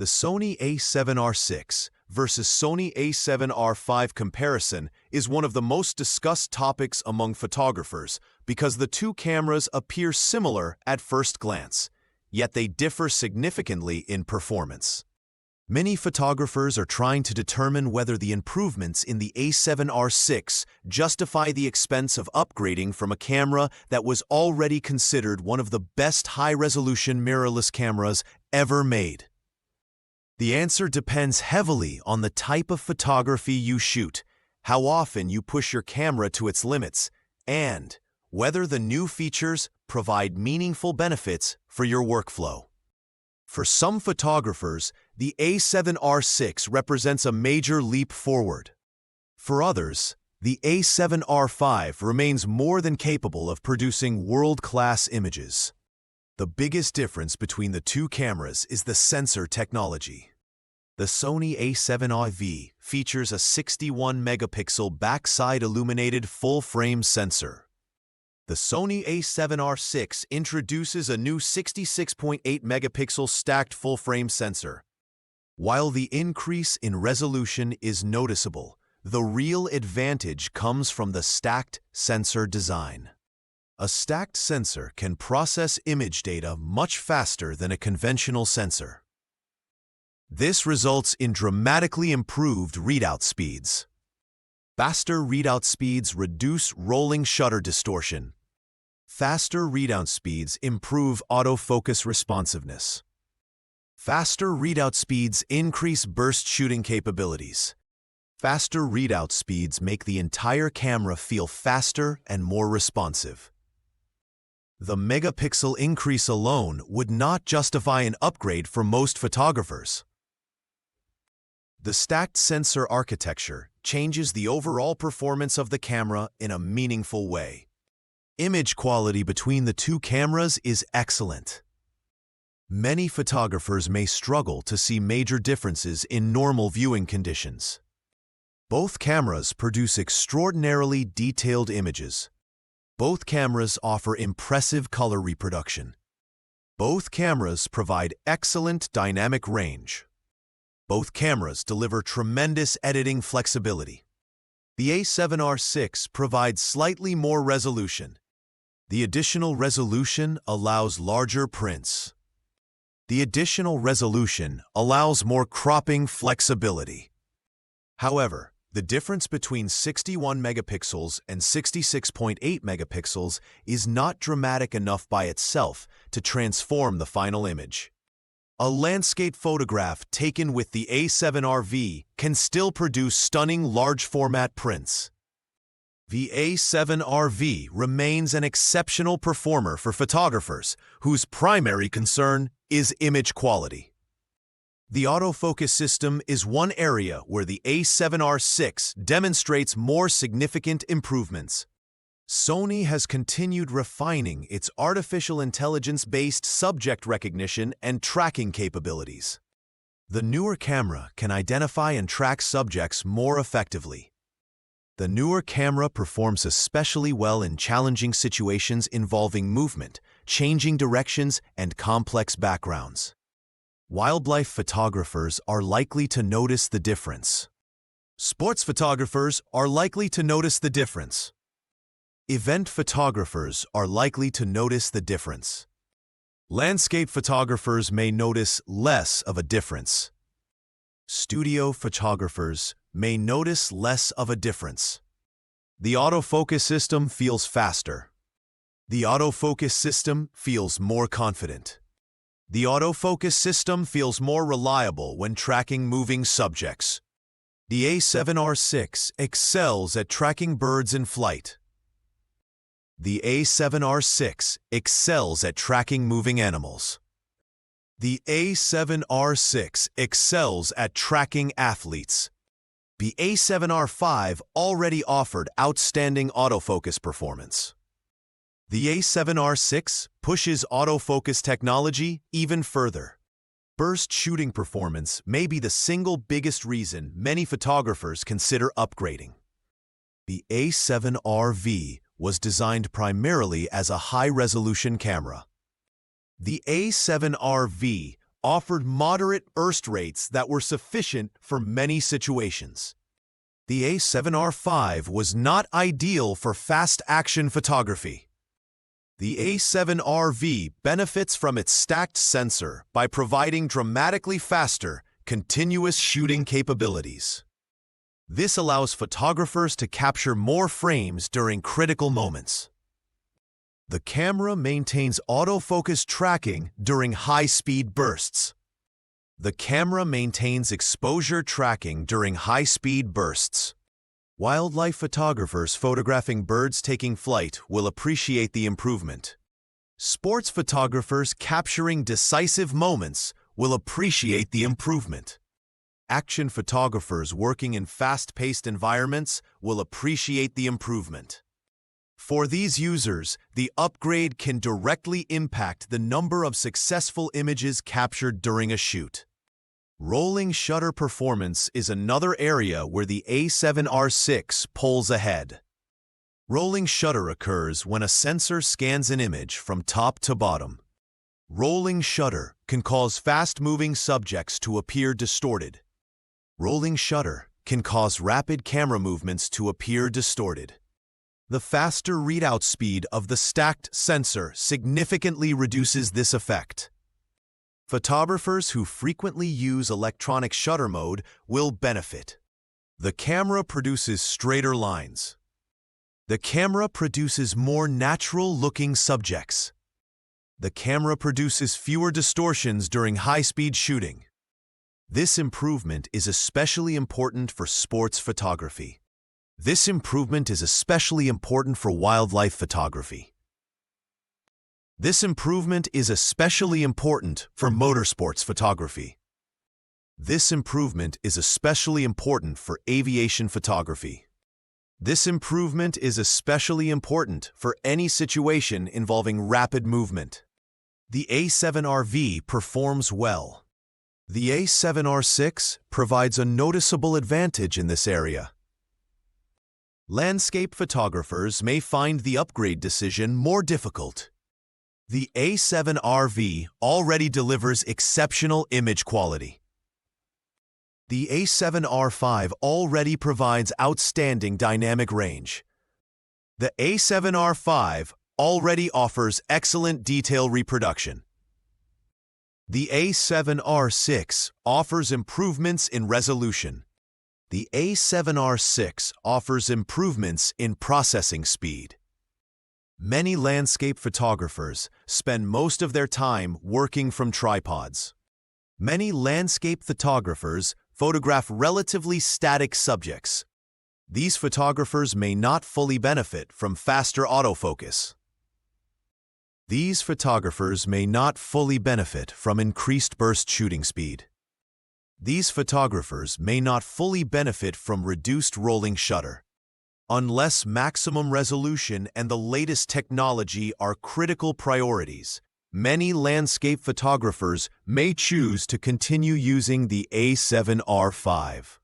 The Sony A7R6 versus Sony A7R5 comparison is one of the most discussed topics among photographers because the two cameras appear similar at first glance, yet they differ significantly in performance. Many photographers are trying to determine whether the improvements in the A7R6 justify the expense of upgrading from a camera that was already considered one of the best high-resolution mirrorless cameras ever made. The answer depends heavily on the type of photography you shoot, how often you push your camera to its limits, and whether the new features provide meaningful benefits for your workflow. For some photographers, the A7R6 represents a major leap forward. For others, the A7R5 remains more than capable of producing world-class images. The biggest difference between the two cameras is the sensor technology. The Sony A7R5 features a 61-megapixel backside illuminated full-frame sensor. The Sony A7R6 introduces a new 66.8-megapixel stacked full-frame sensor. While the increase in resolution is noticeable, the real advantage comes from the stacked sensor design. A stacked sensor can process image data much faster than a conventional sensor. This results in dramatically improved readout speeds. Faster readout speeds reduce rolling shutter distortion. Faster readout speeds improve autofocus responsiveness. Faster readout speeds increase burst shooting capabilities. Faster readout speeds make the entire camera feel faster and more responsive. The megapixel increase alone would not justify an upgrade for most photographers. The stacked sensor architecture changes the overall performance of the camera in a meaningful way. Image quality between the two cameras is excellent. Many photographers may struggle to see major differences in normal viewing conditions. Both cameras produce extraordinarily detailed images. Both cameras offer impressive color reproduction. Both cameras provide excellent dynamic range. Both cameras deliver tremendous editing flexibility. The A7R6 provides slightly more resolution. The additional resolution allows larger prints. The additional resolution allows more cropping flexibility. However, the difference between 61 megapixels and 66.8 megapixels is not dramatic enough by itself to transform the final image. A landscape photograph taken with the A7R5 can still produce stunning large-format prints. The A7R5 remains an exceptional performer for photographers whose primary concern is image quality. The autofocus system is one area where the A7R6 demonstrates more significant improvements. Sony has continued refining its artificial intelligence-based subject recognition and tracking capabilities. The newer camera can identify and track subjects more effectively. The newer camera performs especially well in challenging situations involving movement, changing directions, and complex backgrounds. Wildlife photographers are likely to notice the difference. Sports photographers are likely to notice the difference. Event photographers are likely to notice the difference. Landscape photographers may notice less of a difference. Studio photographers may notice less of a difference. The autofocus system feels faster. The autofocus system feels more confident. The autofocus system feels more reliable when tracking moving subjects. The A7R6 excels at tracking birds in flight. The A7R6 excels at tracking moving animals. The A7R6 excels at tracking athletes. The A7R5 already offered outstanding autofocus performance. The A7R6 pushes autofocus technology even further. Burst shooting performance may be the single biggest reason many photographers consider upgrading. The A7R5 was designed primarily as a high-resolution camera. The A7R5 offered moderate burst rates that were sufficient for many situations. The A7R5 was not ideal for fast-action photography. The A7RV benefits from its stacked sensor by providing dramatically faster, continuous shooting capabilities. This allows photographers to capture more frames during critical moments. The camera maintains autofocus tracking during high-speed bursts. The camera maintains exposure tracking during high-speed bursts. Wildlife photographers photographing birds taking flight will appreciate the improvement. Sports photographers capturing decisive moments will appreciate the improvement. Action photographers working in fast-paced environments will appreciate the improvement. For these users, the upgrade can directly impact the number of successful images captured during a shoot. Rolling shutter performance is another area where the A7R6 pulls ahead. Rolling shutter occurs when a sensor scans an image from top to bottom. Rolling shutter can cause fast-moving subjects to appear distorted. Rolling shutter can cause rapid camera movements to appear distorted. The faster readout speed of the stacked sensor significantly reduces this effect. Photographers who frequently use electronic shutter mode will benefit. The camera produces straighter lines. The camera produces more natural-looking subjects. The camera produces fewer distortions during high-speed shooting. This improvement is especially important for sports photography. This improvement is especially important for wildlife photography. This improvement is especially important for motorsports photography. This improvement is especially important for aviation photography. This improvement is especially important for any situation involving rapid movement. The A7RV performs well. The A7R6 provides a noticeable advantage in this area. Landscape photographers may find the upgrade decision more difficult. The A7RV already delivers exceptional image quality. The A7R5 already provides outstanding dynamic range. The A7R5 already offers excellent detail reproduction. The A7R6 offers improvements in resolution. The A7R6 offers improvements in processing speed. Many landscape photographers spend most of their time working from tripods. Many landscape photographers photograph relatively static subjects. These photographers may not fully benefit from faster autofocus. These photographers may not fully benefit from increased burst shooting speed. These photographers may not fully benefit from reduced rolling shutter. Unless maximum resolution and the latest technology are critical priorities, many landscape photographers may choose to continue using the A7R5.